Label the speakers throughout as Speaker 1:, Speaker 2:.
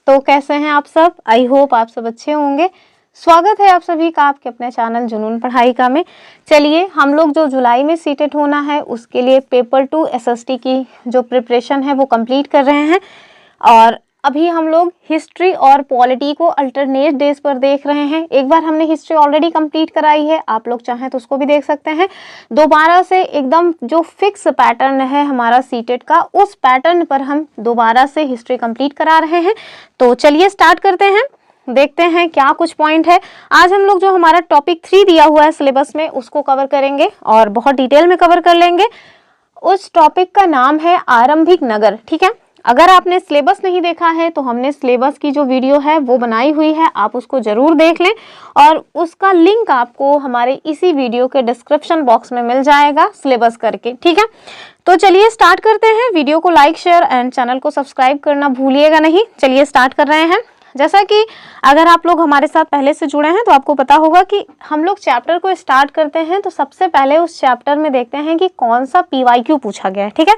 Speaker 1: तो कैसे हैं आप सब? आई होप आप सब अच्छे होंगे। स्वागत है आप सभी का आपके अपने चैनल जुनून पढ़ाई का में। चलिए हम लोग जो जुलाई में सीटेट होना है उसके लिए पेपर 2 एसएसटी की जो प्रिपरेशन है वो कंप्लीट कर रहे हैं। और अभी हम लोग हिस्ट्री और पॉलिटी को अल्टरनेट डेज पर देख रहे हैं। एक बार हमने हिस्ट्री ऑलरेडी कंप्लीट कराई है, आप लोग चाहें तो उसको भी देख सकते हैं। दोबारा से एकदम जो फिक्स पैटर्न है हमारा सीटेट का, उस पैटर्न पर हम दोबारा से हिस्ट्री कंप्लीट करा रहे हैं। तो चलिए स्टार्ट करते हैं, देखते हैं क्या कुछ पॉइंट है। आज हम लोग जो हमारा टॉपिक 3 दिया हुआ है सिलेबस में उसको कवर करेंगे और बहुत डिटेल में कवर कर लेंगे। उस टॉपिक का नाम है आरंभिक नगर। ठीक है, अगर आपने सिलेबस नहीं देखा है तो हमने सिलेबस की जो वीडियो है वो बनाई हुई है, आप उसको जरूर देख लें और उसका लिंक आपको हमारे इसी वीडियो के डिस्क्रिप्शन बॉक्स में मिल जाएगा सिलेबस करके। ठीक है, तो चलिए स्टार्ट करते हैं। वीडियो को लाइक शेयर एंड चैनल को सब्सक्राइब करना भूलिएगा नहीं। चलिए स्टार्ट कर रहे हैं। जैसा कि अगर आप लोग हमारे साथ पहले से जुड़े हैं तो आपको पता होगा कि हम लोग चैप्टर को स्टार्ट करते हैं तो सबसे पहले उस चैप्टर में देखते हैं कि कौन सा पीवाईक्यू पूछा गया है। ठीक है,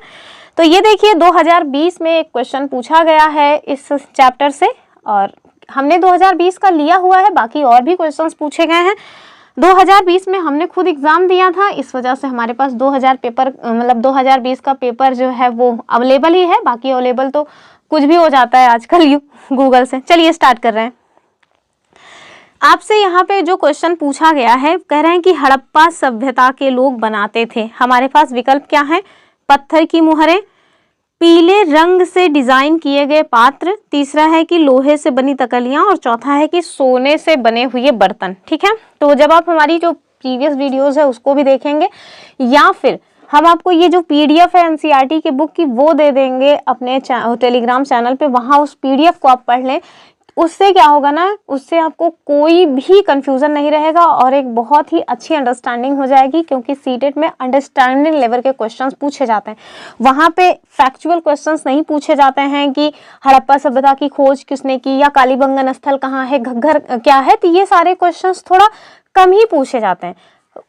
Speaker 1: तो ये देखिए 2020 में एक क्वेश्चन पूछा गया है इस चैप्टर से और हमने 2020 का लिया हुआ है, बाकी और भी क्वेश्चंस पूछे गए हैं। 2020 में हमने खुद एग्जाम दिया था, इस वजह से हमारे पास 2020 का पेपर जो है वो अवेलेबल ही है। बाकी अवेलेबल तो कुछ भी हो जाता है आजकल गूगल से। चलिए स्टार्ट कर रहे हैं। आपसे यहाँ पे जो क्वेश्चन पूछा गया है, कह रहे हैं कि हड़प्पा सभ्यता के लोग बनाते थे। हमारे पास विकल्प क्या है? पत्थर की मुहरें, पीले रंग से डिजाइन किए गए पात्र, तीसरा है कि लोहे से बनी तकलियां और चौथा है कि सोने से बने हुए बर्तन। ठीक है, तो जब आप हमारी जो प्रीवियस वीडियोस है उसको भी देखेंगे या फिर हम आपको ये जो पीडीएफ है एनसीईआरटी की बुक की वो दे देंगे अपने टेलीग्राम चैनल पे, वहां उस पीडीएफ को आप पढ़ लें। उससे क्या होगा ना, उससे आपको कोई भी कंफ्यूजन नहीं रहेगा और एक बहुत ही अच्छी अंडरस्टैंडिंग हो जाएगी, क्योंकि सीटेट में अंडरस्टैंडिंग लेवल के क्वेश्चंस पूछे जाते हैं। वहां पे फैक्चुअल क्वेश्चंस नहीं पूछे जाते हैं कि हड़प्पा सभ्यता की खोज किसने की या कालीबंगन स्थल कहाँ है, घग्घर क्या है, तो ये सारे क्वेश्चंस थोड़ा कम ही पूछे जाते हैं।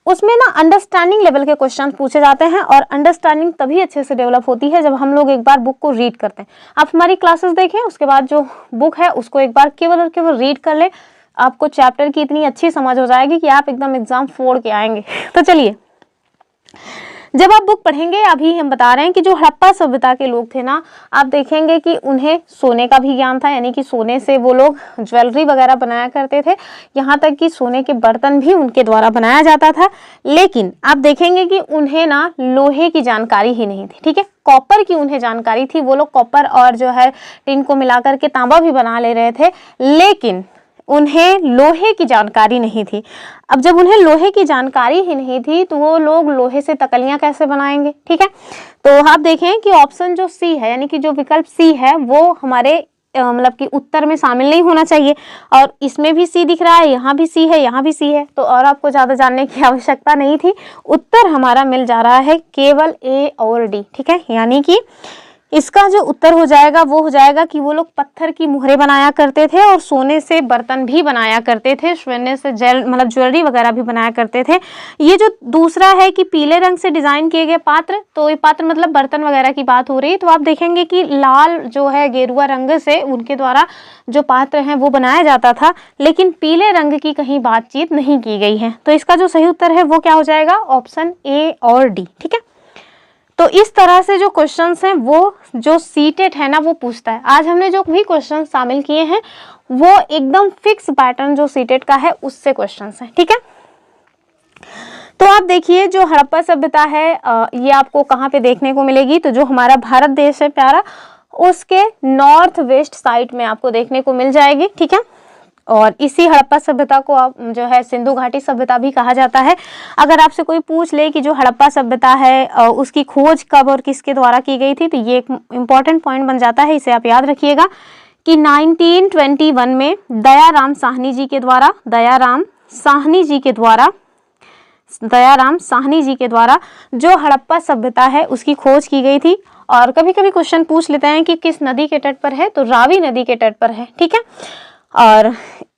Speaker 1: उसमें ना अंडरस्टैंडिंग लेवल के क्वेश्चन पूछे जाते हैं और अंडरस्टैंडिंग तभी अच्छे से डेवलप होती है जब हम लोग एक बार बुक को रीड करते हैं। आप हमारी क्लासेस देखें, उसके बाद जो बुक है उसको एक बार केवल और केवल रीड कर ले, आपको चैप्टर की इतनी अच्छी समझ हो जाएगी कि आप एकदम एग्जाम फोड़ के आएंगे। तो चलिए, जब आप बुक पढ़ेंगे, अभी हम बता रहे हैं कि जो हड़प्पा सभ्यता के लोग थे ना, आप देखेंगे कि उन्हें सोने का भी ज्ञान था, यानी कि सोने से वो लोग ज्वेलरी वगैरह बनाया करते थे, यहाँ तक कि सोने के बर्तन भी उनके द्वारा बनाया जाता था। लेकिन आप देखेंगे कि उन्हें ना लोहे की जानकारी ही नहीं थी। ठीक है, कॉपर की उन्हें जानकारी थी, वो लोग कॉपर और जो है टिन को मिलाकर के तांबा भी बना ले रहे थे, लेकिन उन्हें लोहे की जानकारी नहीं थी। अब जब उन्हें लोहे की जानकारी ही नहीं थी तो वो लोग लोहे से तकलियां कैसे बनाएंगे? ठीक है, तो आप देखें कि ऑप्शन जो सी है, यानी कि जो विकल्प सी है वो हमारे मतलब कि उत्तर में शामिल नहीं होना चाहिए। और इसमें भी सी दिख रहा है, यहाँ भी सी है, यहाँ भी सी है, तो और आपको ज्यादा जानने की आवश्यकता नहीं थी। उत्तर हमारा मिल जा रहा है केवल ए और डी। ठीक है, यानी कि इसका जो उत्तर हो जाएगा वो हो जाएगा कि वो लोग पत्थर की मुहरें बनाया करते थे और सोने से बर्तन भी बनाया करते थे, सोने से ज्वेलरी वगैरह भी बनाया करते थे। ये जो दूसरा है कि पीले रंग से डिजाइन किए गए पात्र, तो ये पात्र मतलब बर्तन वगैरह की बात हो रही है, तो आप देखेंगे कि लाल जो है गेरुआ रंग से उनके द्वारा जो पात्र हैं वो बनाया जाता था, लेकिन पीले रंग की कहीं बातचीत नहीं की गई है। तो इसका जो सही उत्तर है वो क्या हो जाएगा? ऑप्शन ए और डी। ठीक है, तो इस तरह से जो क्वेश्चंस हैं वो जो सीटेट है ना वो पूछता है। आज हमने जो भी क्वेश्चन शामिल किए हैं वो एकदम फिक्स पैटर्न जो सीटेट का है उससे क्वेश्चंस हैं। ठीक है, तो आप देखिए जो हड़प्पा सभ्यता है ये आपको कहाँ पे देखने को मिलेगी? तो जो हमारा भारत देश है प्यारा, उसके नॉर्थ वेस्ट साइड में आपको देखने को मिल जाएगी। ठीक है, और इसी हड़प्पा सभ्यता को आप जो है सिंधु घाटी सभ्यता भी कहा जाता है। अगर आपसे कोई पूछ ले कि जो हड़प्पा सभ्यता है उसकी खोज कब और किसके द्वारा की गई थी, तो ये एक इम्पॉर्टेंट पॉइंट बन जाता है, इसे आप याद रखिएगा कि 1921 में दयाराम साहनी जी के द्वारा जो हड़प्पा सभ्यता है उसकी खोज की गई थी। और कभी कभी क्वेश्चन पूछ लेते हैं कि किस नदी के तट पर है, तो रावी नदी के तट पर है। ठीक है, और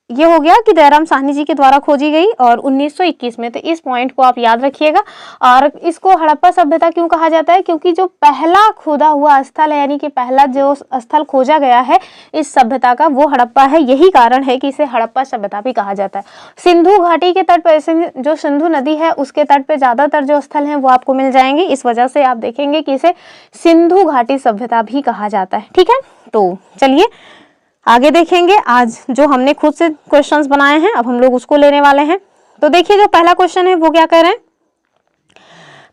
Speaker 1: ये हो गया कि दयाराम साहनी जी के द्वारा खोजी गई और 1921 में। तो इस पॉइंट को आप याद रखिएगा। और इसको हड़प्पा सभ्यता क्यों कहा जाता है? क्योंकि जो पहला खोदा हुआ स्थल है, यानी कि पहला जो स्थल खोजा गया है इस सभ्यता का, वो हड़प्पा है। यही कारण है कि इसे हड़प्पा सभ्यता भी कहा जाता है। सिंधु घाटी के तट पर, जो सिंधु नदी है उसके तट पे ज्यादातर जो स्थल हैं वो आपको मिल जाएंगे। इस वजह से आप देखेंगे कि इसे सिंधु घाटी सभ्यता भी कहा जाता है। ठीक है, तो चलिए आगे देखेंगे। आज जो हमने खुद से क्वेश्चंस बनाए हैं अब हम लोग उसको लेने वाले हैं। तो देखिए जो पहला क्वेश्चन है वो क्या कह रहे हैं।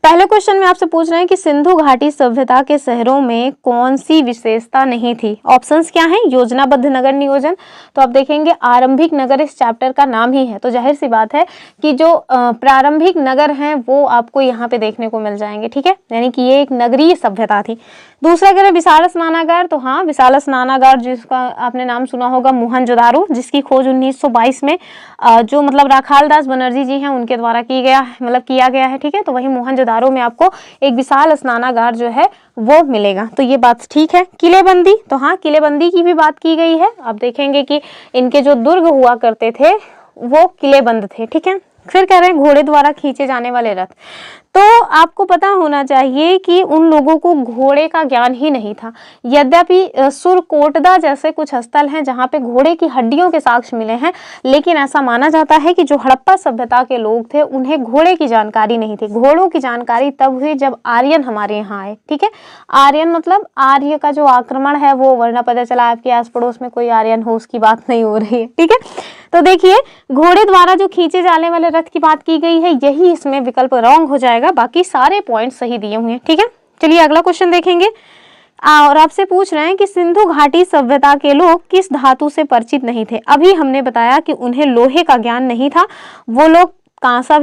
Speaker 1: पहले क्वेश्चन में आपसे पूछ रहे हैं कि सिंधु घाटी सभ्यता के शहरों में कौन सी विशेषता नहीं थी। ऑप्शंस क्या हैं? योजनाबद्ध नगर नियोजन, तो आप देखेंगे आरंभिक नगर इस चैप्टर का नाम ही है, तो जाहिर सी बात है कि जो प्रारंभिक नगर हैं वो आपको यहाँ पे देखने को मिल जाएंगे। ठीक है, यानी कि ये एक नगरीय सभ्यता थी। दूसरा कह रहे हैं विशाल स्नानागार, तो हाँ विशाल स्नानागार जिसका आपने नाम सुना होगा मोहनजोदारो, जिसकी खोज 1922 में जो मतलब राखाल दास बनर्जी जी हैं उनके द्वारा किया गया है। ठीक है, तो वही मोहनजोदारो में आपको एक विशाल स्नानागार जो है वो मिलेगा। तो ये बात ठीक है। किलेबंदी, तो हाँ किलेबंदी की भी बात की गई है। आप देखेंगे कि इनके जो दुर्ग हुआ करते थे वो किलेबंद थे। ठीक है, फिर कह रहे हैं घोड़े द्वारा खींचे जाने वाले रथ, तो आपको पता होना चाहिए कि उन लोगों को घोड़े का ज्ञान ही नहीं था। यद्यपि सुरकोटदा जैसे कुछ स्थल हैं जहाँ पे घोड़े की हड्डियों के साक्ष्य मिले हैं, लेकिन ऐसा माना जाता है कि जो हड़प्पा सभ्यता के लोग थे उन्हें घोड़े की जानकारी नहीं थी। घोड़ों की जानकारी तब हुई जब आर्यन हमारे यहाँ आए। ठीक है, आर्यन मतलब आर्य का जो आक्रमण है वो, वरना पता चला आपके आस पड़ोस में कोई आर्यन हो, उसकी बात नहीं हो रही है। ठीक है, तो देखिए घोड़े द्वारा जो खींचे जाने वाले रथ की बात की गई है, यही इसमें विकल्प रॉन्ग हो जाएगा, बाकी सारे पॉइंट सही दिए हुए हैं। ठीक है, चलिए अगला क्वेश्चन देखेंगे। और आपसे पूछ रहे हैं कि सिंधु घाटी सभ्यता के लोग किस धातु से परिचित नहीं थे। अभी हमने बताया कि उन्हें लोहे का ज्ञान नहीं था, वो लोग कांसा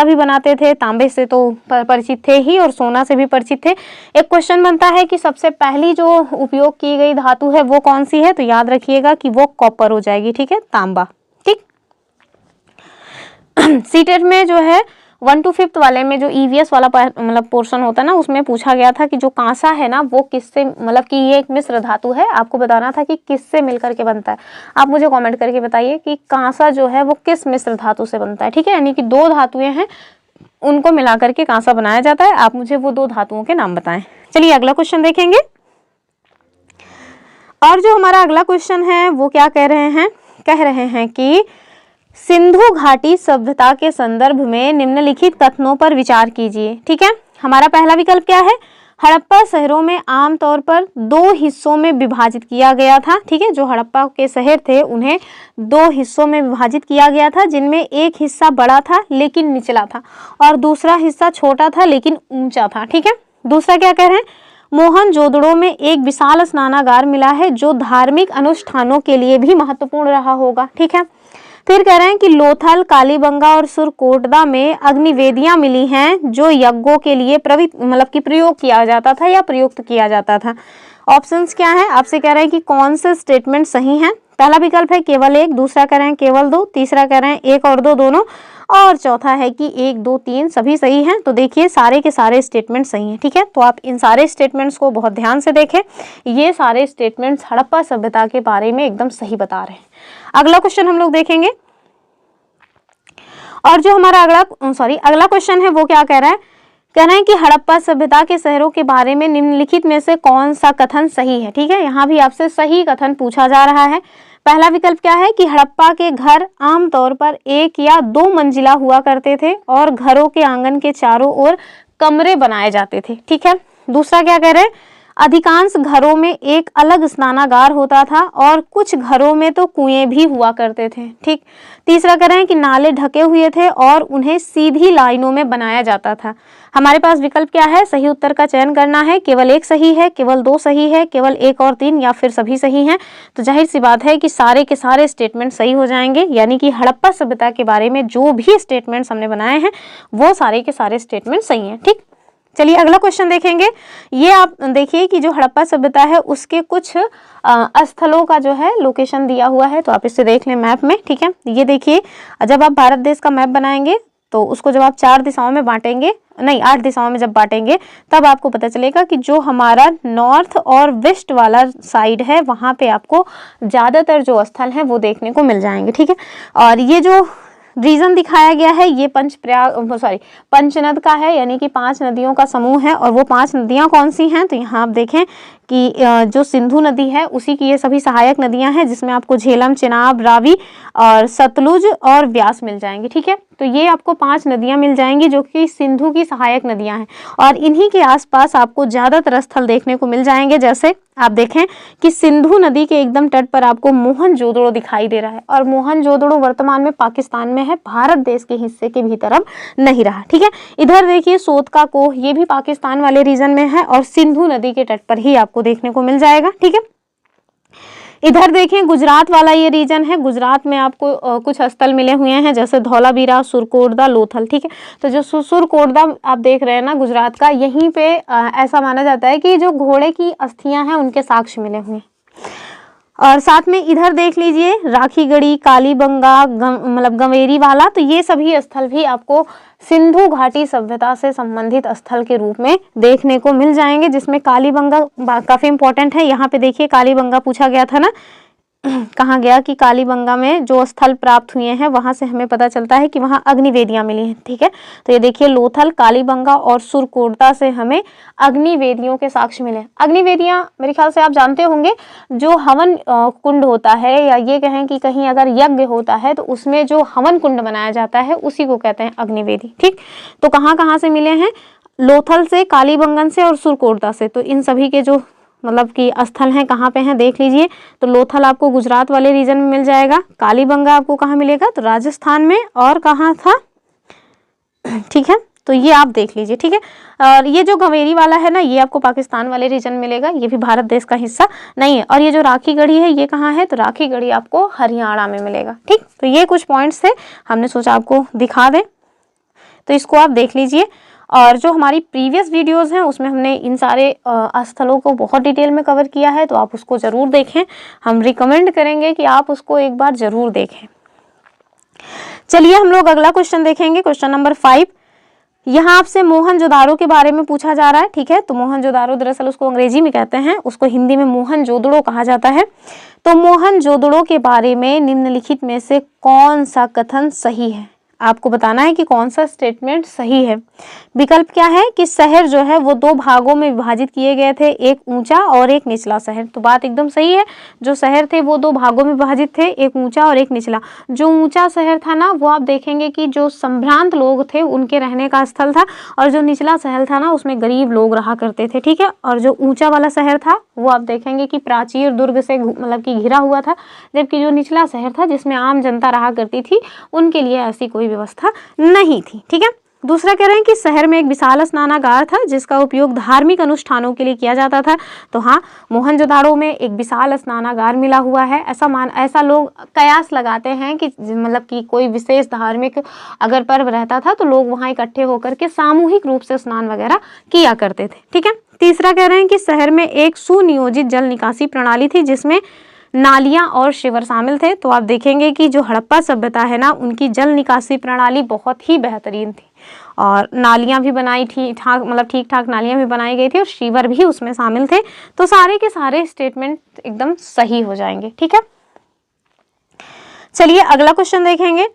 Speaker 1: भी बनाते थे, तांबे से तो परिचित थे ही और सोना से भी परिचित थे। एक क्वेश्चन बनता है कि सबसे पहली जो उपयोग की गई धातु है वो कौन सी है, तो याद रखिएगा कि वो कॉपर हो जाएगी। ठीक है, तांबा। ठीक, सीटेट में जो है 1 to 5 वाले में जो ईवीएस वाला पोर्शन होता है ना, उसमें पूछा गया था कि जो कांसा है ना वो किससे, कि ये एक मिश्र धातु है, आपको बताना था कि किससे मिलकर के बनता है। आप मुझे कमेंट करके बताइए कि कांसा जो है वो किस मिश्र धातु से बनता है। ठीक है, यानी कि 2 धातुएं हैं उनको मिला करके कांसा बनाया जाता है। आप मुझे वो 2 धातुओं के नाम बताएं। चलिए अगला क्वेश्चन देखेंगे। और जो हमारा अगला क्वेश्चन है वो क्या कह रहे हैं कि सिंधु घाटी सभ्यता के संदर्भ में निम्नलिखित कथनों पर विचार कीजिए। ठीक है, हमारा पहला विकल्प क्या है, हड़प्पा शहरों में आमतौर पर 2 हिस्सों में विभाजित किया गया था। ठीक है, जो हड़प्पा के शहर थे उन्हें 2 हिस्सों में विभाजित किया गया था, जिनमें एक हिस्सा बड़ा था लेकिन निचला था और दूसरा हिस्सा छोटा था लेकिन ऊंचा था। ठीक है, दूसरा क्या कह रहे हैं, मोहनजोदड़ो में एक विशाल स्नानागार मिला है जो धार्मिक अनुष्ठानों के लिए भी महत्वपूर्ण रहा होगा। ठीक है, फिर कह रहे हैं कि लोथल, कालीबंगा और सुरकोटदा में अग्निवेदियां मिली हैं जो यज्ञों के लिए प्रयोग किया जाता था या प्रयुक्त किया जाता था। ऑप्शंस क्या है, आपसे कह रहे हैं कि कौन से स्टेटमेंट सही हैं। पहला विकल्प है केवल 1, दूसरा कह रहे हैं केवल 2, तीसरा कह रहे हैं 1 और 2 दोनों, और चौथा है कि 1, 2, 3 सभी सही हैं। तो देखिए सारे के सारे स्टेटमेंट सही हैं। ठीक है, तो आप इन सारे स्टेटमेंट्स को बहुत ध्यान से देखें, ये सारे स्टेटमेंट्स हड़प्पा सभ्यता के बारे में एकदम सही बता रहे हैं। अगला क्वेश्चन हम लोग देखेंगे। और जो हमारा अगला क्वेश्चन है वो क्या कह रहे हैं कि हड़प्पा सभ्यता के शहरों के बारे में निम्नलिखित में से कौन सा कथन सही है। ठीक है, यहाँ भी आपसे सही कथन पूछा जा रहा है। पहला विकल्प क्या है कि हड़प्पा के घर आमतौर पर 1 या 2 मंजिला हुआ करते थे और घरों के आंगन के चारों ओर कमरे बनाए जाते थे। ठीक है, दूसरा क्या कह रहे हैं, अधिकांश घरों में एक अलग स्नानागार होता था और कुछ घरों में तो कुएं भी हुआ करते थे। ठीक, तीसरा कह रहे हैं कि नाले ढके हुए थे और उन्हें सीधी लाइनों में बनाया जाता था। हमारे पास विकल्प क्या है, सही उत्तर का चयन करना है। केवल 1 सही है, केवल 2 सही है, केवल 1 और 3 या फिर सभी सही हैं। तो जाहिर सी बात है कि सारे के सारे स्टेटमेंट सही हो जाएंगे, यानी कि हड़प्पा सभ्यता के बारे में जो भी स्टेटमेंट्स हमने बनाए हैं वो सारे के सारे स्टेटमेंट सही हैं। ठीक, चलिए अगला क्वेश्चन देखेंगे। ये आप देखिए कि जो हड़प्पा सभ्यता है उसके कुछ स्थलों का जो है लोकेशन दिया हुआ है, तो आप इसे देख लें मैप में। ठीक है, ये देखिए जब आप भारत देश का मैप बनाएंगे तो उसको जब आप 4 दिशाओं में बांटेंगे, नहीं 8 दिशाओं में जब बांटेंगे, तब आपको पता चलेगा कि जो हमारा नॉर्थ और वेस्ट वाला साइड है वहाँ पे आपको ज़्यादातर जो स्थल हैं वो देखने को मिल जाएंगे। ठीक है, और ये जो रीजन दिखाया गया है ये पंचनद का है, यानी कि 5 नदियों का समूह है। और वो 5 नदियां कौन सी हैं, तो यहाँ आप देखें कि जो सिंधु नदी है उसी की ये सभी सहायक नदियां हैं, जिसमें आपको झेलम, चिनाब, रावी और सतलुज और व्यास मिल जाएंगे। ठीक है, तो ये आपको 5 नदियां मिल जाएंगी जो कि सिंधु की सहायक नदियां हैं, और इन्हीं के आसपास आपको ज़्यादातर स्थल देखने को मिल जाएंगे। जैसे आप देखें कि सिंधु नदी के एकदम तट पर आपको मोहनजोदड़ो दिखाई दे रहा है, और मोहनजोदड़ो वर्तमान में पाकिस्तान में है, भारत देश के हिस्से के भीतर अब नहीं रहा। ठीक है, इधर देखिए सोतका कोह, ये भी पाकिस्तान वाले रीजन में है और सिंधु नदी के तट पर ही आपको देखने को मिल जाएगा। ठीक है, इधर देखें गुजरात वाला ये रीजन है, गुजरात में आपको कुछ स्थल मिले हुए हैं, जैसे धौलावीरा, सुरकोटदा, लोथल। ठीक है, तो जो सुरकोटदा आप देख रहे हैं ना गुजरात का, यहीं पे ऐसा माना जाता है कि जो घोड़े की अस्थियां हैं उनके साक्ष्य मिले हुए हैं। और साथ में इधर देख लीजिए राखीगढ़ी, कालीबंगा, मतलब गंवेरी वाला, तो ये सभी स्थल भी आपको सिंधु घाटी सभ्यता से संबंधित स्थल के रूप में देखने को मिल जाएंगे, जिसमें कालीबंगा काफी इंपॉर्टेंट है। यहाँ पे देखिए कालीबंगा पूछा गया था ना, कहा गया कि कालीबंगा में जो स्थल प्राप्त हुए हैं वहां से हमें पता चलता है कि वहां अग्निवेदियां मिली हैं। ठीक है, तो ये देखिए लोथल, कालीबंगा और सुरकोटदा से हमें अग्निवेदियों के साक्ष्य मिले। अग्निवेदियां मेरे ख्याल से आप जानते होंगे, जो हवन कुंड होता है, या ये कहें कि कहीं अगर यज्ञ होता है तो उसमें जो हवन कुंड बनाया जाता है उसी को कहते हैं अग्निवेदी। ठीक, तो कहाँ से मिले हैं, लोथल से, कालीबंगन से और सुरकोटदा से। तो इन सभी के जो मतलब कि स्थल हैं कहाँ पे हैं देख लीजिए। तो लोथल आपको गुजरात वाले रीजन में मिल जाएगा, कालीबंगा आपको कहाँ मिलेगा, तो राजस्थान में, और कहाँ था, ठीक है, तो ये आप देख लीजिए। ठीक है, और ये जो गंवेरी वाला है ना, ये आपको पाकिस्तान वाले रीजन में मिलेगा, ये भी भारत देश का हिस्सा नहीं है। और ये जो राखीगढ़ी है ये कहाँ है, तो राखीगढ़ी आपको हरियाणा में मिलेगा। ठीक, तो ये कुछ पॉइंट्स थे, हमने सोचा आपको दिखा दें, तो इसको आप देख लीजिए। और जो हमारी प्रीवियस वीडियोस हैं उसमें हमने इन सारे स्थलों को बहुत डिटेल में कवर किया है, तो आप उसको ज़रूर देखें। हम रिकमेंड करेंगे कि आप उसको एक बार ज़रूर देखें। चलिए हम लोग अगला क्वेश्चन देखेंगे, क्वेश्चन नंबर 5। यहाँ आपसे मोहनजोदाड़ो के बारे में पूछा जा रहा है। ठीक है, तो मोहनजोदाड़ो दरअसल उसको अंग्रेजी में कहते हैं, उसको हिंदी में मोहनजोदड़ो कहा जाता है। तो मोहनजोदड़ो के बारे में निम्नलिखित में से कौन सा कथन सही है, आपको बताना है कि कौन सा स्टेटमेंट सही है। विकल्प क्या है कि शहर जो है वो 2 भागों में विभाजित किए गए थे, एक ऊंचा और एक निचला शहर। तो बात एकदम सही है, जो शहर थे वो 2 भागों में विभाजित थे, एक ऊंचा और एक निचला। जो ऊंचा शहर था ना वो आप देखेंगे कि जो संभ्रांत लोग थे उनके रहने का स्थल था, और जो निचला शहर था ना उसमें गरीब लोग रहा करते थे। ठीक है, और जो ऊंचा वाला शहर था वो आप देखेंगे कि प्राचीर दुर्ग से मतलब कि घिरा हुआ था, जबकि जो निचला शहर था जिसमें आम जनता रहा करती थी उनके लिए ऐसी कोई व्यवस्था नहीं थी। ठीक है, दूसरा कह रहे हैं कि शहर में एक विशाल स्नानागार था जिसका उपयोग धार्मिक अनुष्ठानों के लिए किया जाता था। तो हाँ, मोहनजोदाड़ो में एक विशाल स्नानागार मिला हुआ है। ऐसा लोग कयास लगाते हैं कि मतलब कि कोई विशेष धार्मिक अगर पर्व रहता था तो लोग वहाँ इकट्ठे होकर के सामूहिक रूप से स्नान वगैरह किया करते थे। ठीक है, तीसरा कह रहे हैं कि शहर में एक सुनियोजित जल निकासी प्रणाली थी जिसमें नालियां और शिविर शामिल थे। तो आप देखेंगे कि जो हड़प्पा सभ्यता है ना उनकी जल निकासी प्रणाली बहुत ही बेहतरीन थी, और नालियां भी बनाई थी ठीक ठाक नालियां भी बनाई गई थी, और शिविर भी उसमें शामिल थे। तो सारे के सारे स्टेटमेंट एकदम सही हो जाएंगे। ठीक है, चलिए अगला क्वेश्चन देखेंगे।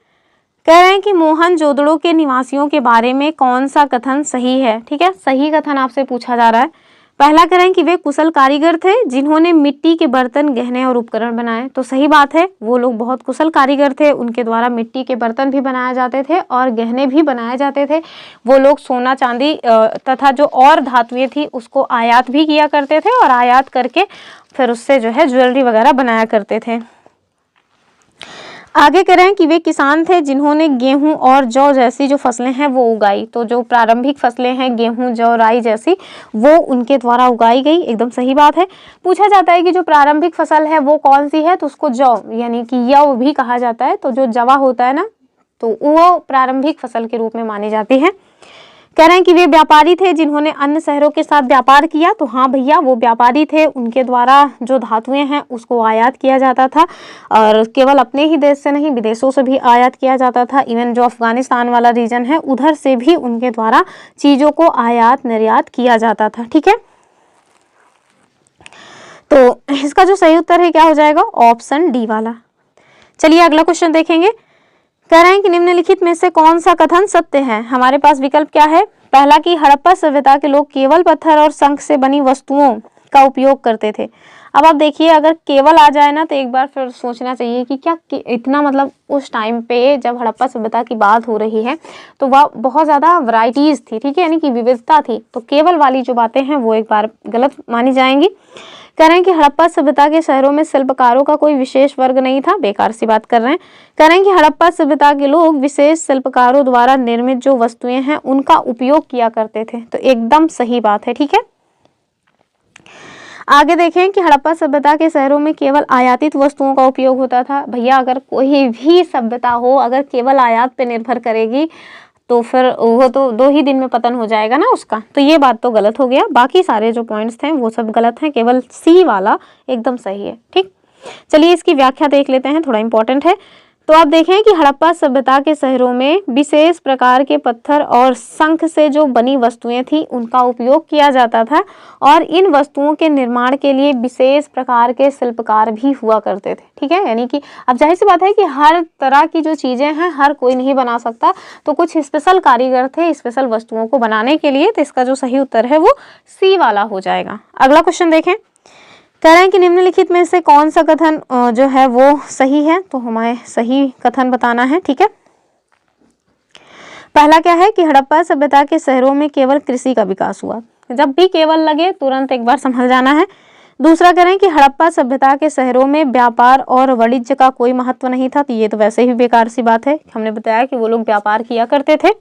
Speaker 1: कह रहे हैं कि मोहनजोदड़ो के निवासियों के बारे में कौन सा कथन सही है। ठीक है, सही कथन आपसे पूछा जा रहा है। पहला कह रहे हैं कि वे कुशल कारीगर थे जिन्होंने मिट्टी के बर्तन, गहने और उपकरण बनाए। तो सही बात है, वो लोग बहुत कुशल कारीगर थे, उनके द्वारा मिट्टी के बर्तन भी बनाए जाते थे और गहने भी बनाए जाते थे। वो लोग सोना, चांदी तथा जो और धातुएं थी उसको आयात भी किया करते थे, और आयात करके फिर उससे जो है ज्वेलरी वगैरह बनाया करते थे। आगे कह रहे हैं कि वे किसान थे जिन्होंने गेहूं और जौ जैसी जो फसलें हैं वो उगाई। तो जो प्रारंभिक फसलें हैं गेहूं, जौ, राई जैसी, वो उनके द्वारा उगाई गई। एकदम सही बात है। पूछा जाता है कि जो प्रारंभिक फसल है वो कौन सी है, तो उसको जौ यानी कि यव भी कहा जाता है। तो जो जवा होता है ना, तो वो प्रारंभिक फसल के रूप में मानी जाती है। कह रहे हैं कि वे व्यापारी थे जिन्होंने अन्य शहरों के साथ व्यापार किया। तो हाँ भैया, वो व्यापारी थे, उनके द्वारा जो धातुएं हैं उसको आयात किया जाता था और केवल अपने ही देश से नहीं, विदेशों से भी आयात किया जाता था। इवन जो अफगानिस्तान वाला रीजन है उधर से भी उनके द्वारा चीजों को आयात निर्यात किया जाता था। ठीक है, तो इसका जो सही उत्तर है क्या हो जाएगा? ऑप्शन डी वाला। चलिए अगला क्वेश्चन देखेंगे। कह रहे हैं कि निम्नलिखित में से कौन सा कथन सत्य है? हमारे पास विकल्प क्या है? पहला कि हड़प्पा सभ्यता के लोग केवल पत्थर और शंख से बनी वस्तुओं का उपयोग करते थे। अब आप देखिए, अगर केवल आ जाए ना तो एक बार फिर सोचना चाहिए कि क्या इतना, मतलब उस टाइम पे जब हड़प्पा सभ्यता की बात हो रही है तो वह बहुत ज़्यादा वैरायटीज़ थी। ठीक है, यानी कि विविधता थी। तो केवल वाली जो बातें हैं वो एक बार गलत मानी जाएंगी। कह रहे हैं कि हड़प्पा सभ्यता के शहरों में शिल्पकारों का कोई विशेष वर्ग नहीं था। बेकार सी बात कर रहे हैं। कह रहे हैं कि हड़प्पा सभ्यता के लोग विशेष शिल्पकारों द्वारा निर्मित जो वस्तुएं हैं उनका उपयोग किया करते थे। तो एकदम सही बात है। ठीक है, आगे देखें कि हड़प्पा सभ्यता के शहरों में केवल आयातित वस्तुओं का उपयोग होता था। भैया, अगर कोई भी सभ्यता हो अगर केवल आयात पे निर्भर करेगी तो फिर वो तो 2 ही दिन में पतन हो जाएगा ना उसका। तो ये बात तो गलत हो गया। बाकी सारे जो पॉइंट्स थे वो सब गलत हैं, केवल सी वाला एकदम सही है। ठीक, चलिए इसकी व्याख्या देख लेते हैं, थोड़ा इंपॉर्टेंट है। तो आप देखें कि हड़प्पा सभ्यता के शहरों में विशेष प्रकार के पत्थर और शंख से जो बनी वस्तुएं थी उनका उपयोग किया जाता था और इन वस्तुओं के निर्माण के लिए विशेष प्रकार के शिल्पकार भी हुआ करते थे। ठीक है, यानी कि अब जाहिर सी बात है कि हर तरह की जो चीजें हैं हर कोई नहीं बना सकता, तो कुछ स्पेशल कारीगर थे स्पेशल वस्तुओं को बनाने के लिए। तो इसका जो सही उत्तर है वो सी वाला हो जाएगा। अगला क्वेश्चन देखें। कह रहे हैं कि निम्नलिखित में से कौन सा कथन जो है वो सही है? तो हमें सही कथन बताना है। ठीक है, पहला क्या है कि हड़प्पा सभ्यता के शहरों में केवल कृषि का विकास हुआ। जब भी केवल लगे तुरंत एक बार संभल जाना है। दूसरा कह रहे हैं कि हड़प्पा सभ्यता के शहरों में व्यापार और वाणिज्य का कोई महत्व नहीं था। तो ये तो वैसे ही बेकार सी बात है, हमने बताया कि वो लोग व्यापार किया करते थे।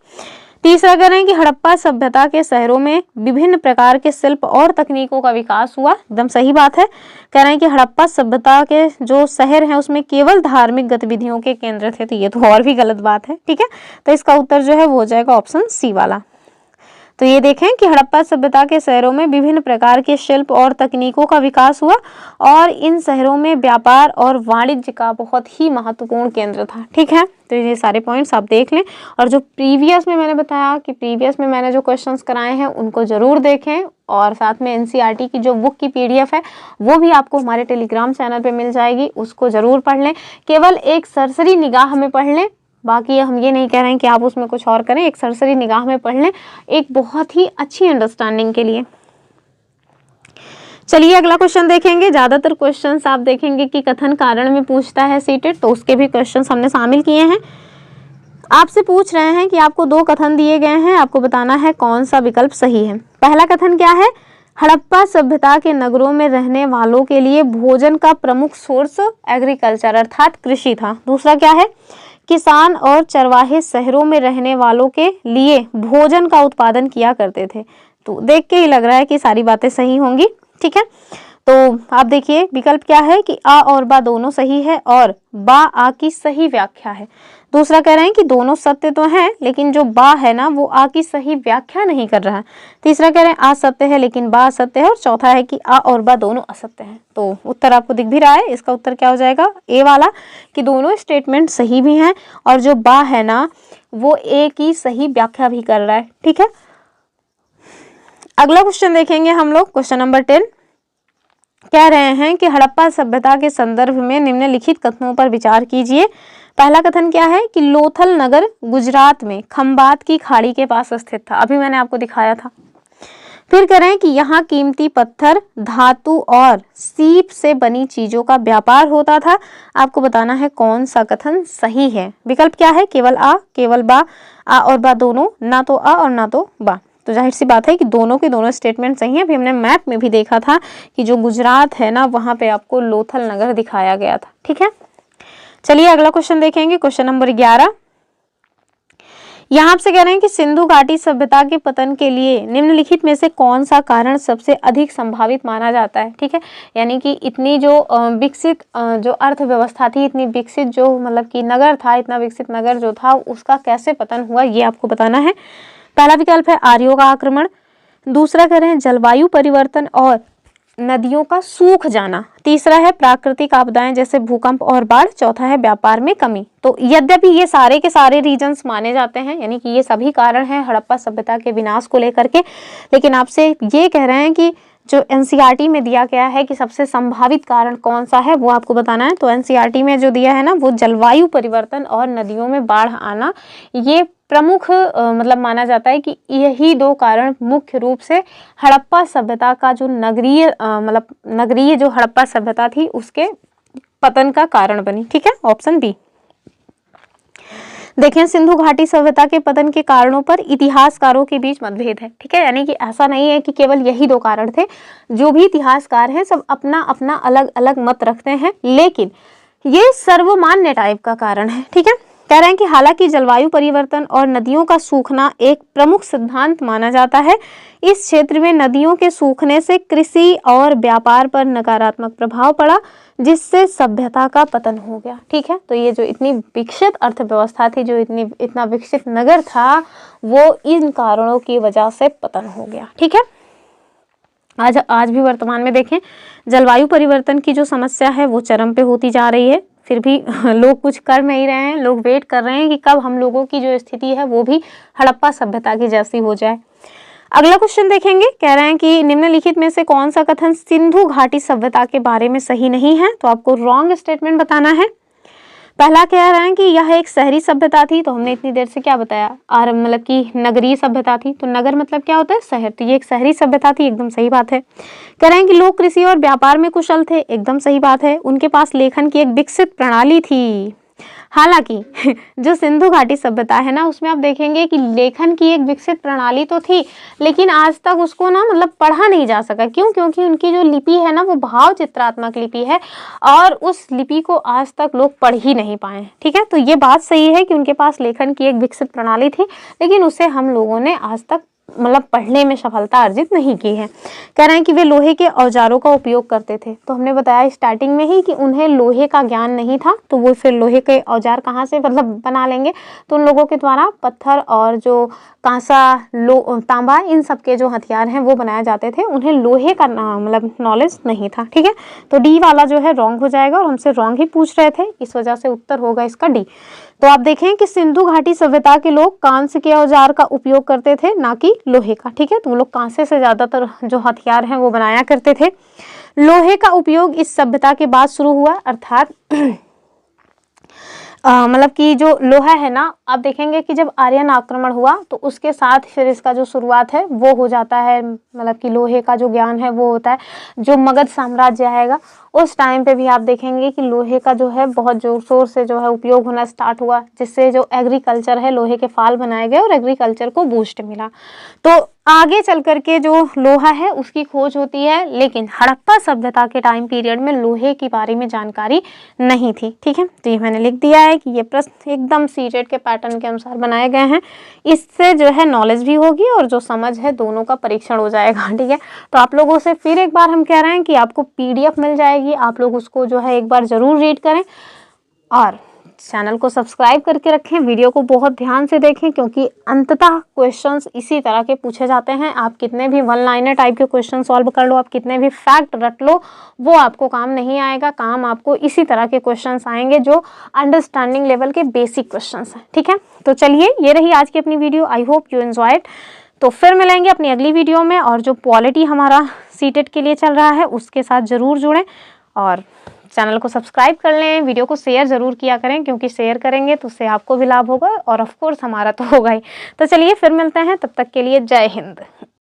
Speaker 1: तीसरा कह रहे हैं कि हड़प्पा सभ्यता के शहरों में विभिन्न प्रकार के शिल्प और तकनीकों का विकास हुआ। एकदम सही बात है। कह रहे हैं कि हड़प्पा सभ्यता के जो शहर हैं उसमें केवल धार्मिक गतिविधियों के केंद्र थे। तो ये तो और भी गलत बात है। ठीक है, तो इसका उत्तर जो है वो हो जाएगा ऑप्शन सी वाला। तो ये देखें कि हड़प्पा सभ्यता के शहरों में विभिन्न प्रकार के शिल्प और तकनीकों का विकास हुआ और इन शहरों में व्यापार और वाणिज्य का बहुत ही महत्वपूर्ण केंद्र था। ठीक है, तो ये सारे पॉइंट्स आप देख लें और जो प्रीवियस में मैंने बताया कि प्रीवियस में मैंने जो क्वेश्चंस कराए हैं उनको जरूर देखें और साथ में एनसीईआरटी की जो बुक की पीडीएफ है वो भी आपको हमारे टेलीग्राम चैनल पे मिल जाएगी, उसको जरूर पढ़ लें। केवल एक सरसरी निगाह में पढ़ लें, बाकी हम ये नहीं कह रहे हैं कि आप उसमें कुछ और करें, एक सरसरी निगाह में पढ़ लें एक बहुत ही अच्छी अंडरस्टैंडिंग के लिए। चलिए अगला क्वेश्चन देखेंगे। ज्यादातर क्वेश्चंस आप देखेंगे कि कथन कारण में पूछता है सीटेट, तो उसके भी क्वेश्चंस हमने शामिल किए हैं। आपसे पूछ रहे हैं कि आपको 2 कथन दिए गए हैं, आपको बताना है कौन सा विकल्प सही है। पहला कथन क्या है? हड़प्पा सभ्यता के नगरों में रहने वालों के लिए भोजन का प्रमुख सोर्स एग्रीकल्चर अर्थात कृषि था। दूसरा क्या है? किसान और चरवाहे शहरों में रहने वालों के लिए भोजन का उत्पादन किया करते थे। तो देख के ही लग रहा है कि सारी बातें सही होंगी। ठीक है, तो आप देखिए विकल्प क्या है कि आ और बा दोनों सही है और बा आ की सही व्याख्या है। दूसरा कह रहे हैं कि दोनों सत्य तो हैं लेकिन जो बा है ना वो आ की सही व्याख्या नहीं कर रहा है। तीसरा कह रहे हैं आ सत्य है लेकिन बा असत्य है और चौथा है कि आ और बा दोनों असत्य हैं। तो उत्तर आपको दिख भी रहा है, इसका उत्तर क्या हो जाएगा? ए वाला, कि दोनों स्टेटमेंट सही भी हैं और जो बा है ना वो ए की सही व्याख्या भी कर रहा है। ठीक है, अगला क्वेश्चन देखेंगे हम लोग, क्वेश्चन नंबर 10। कह रहे हैं कि हड़प्पा सभ्यता के संदर्भ में निम्नलिखित कथनों पर विचार कीजिए। पहला कथन क्या है कि लोथल नगर गुजरात में खंबात की खाड़ी के पास स्थित था। अभी मैंने आपको दिखाया था। फिर कह रहे हैं कि यहाँ कीमती पत्थर, धातु और सीप से बनी चीजों का व्यापार होता था। आपको बताना है कौन सा कथन सही है। विकल्प क्या है? केवल आ, केवल बा, आ और बा दोनों, ना तो आ और ना तो बा। तो जाहिर सी बात है कि दोनों के दोनों स्टेटमेंट सही हैं। अभी हमने मैप में भी देखा था कि जो गुजरात है ना वहां पे आपको लोथल नगर दिखाया गया था। ठीक है, चलिए अगला क्वेश्चन देखेंगे, क्वेश्चन नंबर 11। यहाँ से कह रहे हैं कि सिंधु घाटी सभ्यता के पतन के लिए निम्नलिखित में से कौन सा कारण सबसे अधिक संभावित माना जाता है। ठीक है, यानी कि इतनी जो विकसित जो अर्थव्यवस्था थी, इतनी विकसित जो मतलब कि नगर था, इतना विकसित नगर जो था उसका कैसे पतन हुआ ये आपको बताना है। पहला विकल्प है आर्यों का आक्रमण, दूसरा कह रहे हैं जलवायु परिवर्तन और नदियों का सूख जाना, तीसरा है प्राकृतिक आपदाएं जैसे भूकंप और बाढ़, चौथा है व्यापार में कमी। तो यद्यपि ये सारे के सारे रीजंस माने जाते हैं, यानी कि ये सभी कारण हैं हड़प्पा सभ्यता के विनाश को लेकर के, लेकिन आपसे ये कह रहे हैं कि जो एनसीईआरटी में दिया गया है कि सबसे संभावित कारण कौन सा है वो आपको बताना है। तो एनसीईआरटी में जो दिया है ना वो जलवायु परिवर्तन और नदियों में बाढ़ आना, ये प्रमुख मतलब माना जाता है कि यही दो कारण मुख्य रूप से हड़प्पा सभ्यता का जो नगरीय मतलब नगरीय जो हड़प्पा सभ्यता थी उसके पतन का कारण बनी। ठीक है, ऑप्शन बी। देखिए सिंधु घाटी सभ्यता के पतन के कारणों पर इतिहासकारों के बीच मतभेद है। ठीक है, यानी कि ऐसा नहीं है कि केवल यही दो कारण थे, जो भी इतिहासकार हैं सब अपना अपना अलग अलग मत रखते हैं, लेकिन ये सर्वमान्य टाइप का कारण है। ठीक है, कह रहे हैं कि हालांकि जलवायु परिवर्तन और नदियों का सूखना एक प्रमुख सिद्धांत माना जाता है, इस क्षेत्र में नदियों के सूखने से कृषि और व्यापार पर नकारात्मक प्रभाव पड़ा, जिससे सभ्यता का पतन हो गया। ठीक है, तो ये जो इतनी विकसित अर्थव्यवस्था थी, जो इतना विकसित नगर था, वो इन कारणों की वजह से पतन हो गया। ठीक है, आज भी वर्तमान में देखें जलवायु परिवर्तन की जो समस्या है वो चरम पे होती जा रही है, फिर भी लोग कुछ कर नहीं रहे हैं। लोग वेट कर रहे हैं कि कब हम लोगों की जो स्थिति है वो भी हड़प्पा सभ्यता की जैसी हो जाए। अगला क्वेश्चन देखेंगे, कह रहे हैं कि निम्नलिखित में से कौन सा कथन सिंधु घाटी सभ्यता के बारे में सही नहीं है। तो आपको रॉन्ग स्टेटमेंट बताना है। पहला कह रहे हैं कि यह एक शहरी सभ्यता थी, तो हमने इतनी देर से क्या बताया, और मतलब कि नगरीय सभ्यता थी। तो नगर मतलब क्या होता है, शहर, तो ये एक शहरी सभ्यता थी, एकदम सही बात है। कह रहे हैं कि लोग कृषि और व्यापार में कुशल थे, एकदम सही बात है। उनके पास लेखन की एक विकसित प्रणाली थी। हालांकि जो सिंधु घाटी सभ्यता है ना उसमें आप देखेंगे कि लेखन की एक विकसित प्रणाली तो थी, लेकिन आज तक उसको ना मतलब पढ़ा नहीं जा सका। क्यों? क्योंकि उनकी जो लिपि है ना वो भाव चित्रात्मक लिपि है और उस लिपि को आज तक लोग पढ़ ही नहीं पाए। ठीक है, तो ये बात सही है कि उनके पास लेखन की एक विकसित प्रणाली थी, लेकिन उसे हम लोगों ने आज तक मतलब पढ़ने में सफलता अर्जित नहीं की है। कह रहे हैं कि वे लोहे के औजारों का उपयोग करते थे, तो हमने बताया स्टार्टिंग में ही कि उन्हें लोहे का ज्ञान नहीं था, तो वो फिर लोहे के औजार कहाँ से मतलब बना लेंगे। तो उन लोगों के द्वारा पत्थर और जो कांसा, तांबा, इन सब के जो हथियार हैं वो बनाए जाते थे, उन्हें लोहे का मतलब नॉलेज नहीं था। ठीक है, तो डी वाला जो है रॉन्ग हो जाएगा और हमसे रॉन्ग ही पूछ रहे थे, इस वजह से उत्तर होगा इसका डी। तो आप देखें कि सिंधु घाटी सभ्यता के लोग कांस्य के औजार का उपयोग करते थे, ना कि लोहे का। ठीक है, तो वो लोग कांसे से ज्यादातर जो हथियार हैं वो बनाया करते थे। लोहे का उपयोग इस सभ्यता के बाद शुरू हुआ, अर्थात मतलब कि जो लोहा है ना, आप देखेंगे कि जब आर्यन आक्रमण हुआ तो उसके साथ फिर इसका जो शुरुआत है वो हो जाता है, मतलब कि लोहे का जो ज्ञान है वो होता है। जो मगध साम्राज्य आएगा उस टाइम पे भी आप देखेंगे कि लोहे का जो है बहुत जोर शोर से जो है उपयोग होना स्टार्ट हुआ, जिससे जो एग्रीकल्चर है, लोहे के फाल बनाए गए और एग्रीकल्चर को बूस्ट मिला। तो आगे चल करके जो लोहा है उसकी खोज होती है, लेकिन हड़प्पा सभ्यता के टाइम पीरियड में लोहे के बारे में जानकारी नहीं थी। ठीक है, तो ये मैंने लिख दिया है कि ये प्रश्न एकदम सीटेट के पैटर्न के अनुसार बनाए गए हैं। इससे जो है नॉलेज भी होगी और जो समझ है दोनों का परीक्षण हो जाएगा। ठीक है, तो आप लोगों से फिर एक बार हम कह रहे हैं कि आपको PDF मिल जाएगी, आप लोग उसको जो है एक बार जरूर रीड करें और चैनल को सब्सक्राइब करके रखें। वीडियो को बहुत ध्यान से देखें, क्योंकि अंततः क्वेश्चंस इसी तरह के पूछे जाते हैं। आप कितने भी वन लाइनर टाइप के क्वेश्चन सॉल्व कर लो, आप कितने भी फैक्ट रट लो, वो आपको काम नहीं आएगा। काम आपको इसी तरह के क्वेश्चंस आएंगे जो अंडरस्टैंडिंग लेवल के बेसिक क्वेश्चंस हैं। ठीक है, तो चलिए ये रही आज की अपनी video. I hope you enjoyed. तो फिर मिलेंगे अपनी अगली वीडियो में, और जो पॉलिटी हमारा सीटेट के लिए चल रहा है उसके साथ जरूर जुड़ें और चैनल को सब्सक्राइब कर लें। वीडियो को शेयर जरूर किया करें, क्योंकि शेयर करेंगे तो उससे आपको भी लाभ होगा और ऑफ कोर्स हमारा तो होगा ही। तो चलिए फिर मिलते हैं, तब तक के लिए जय हिंद।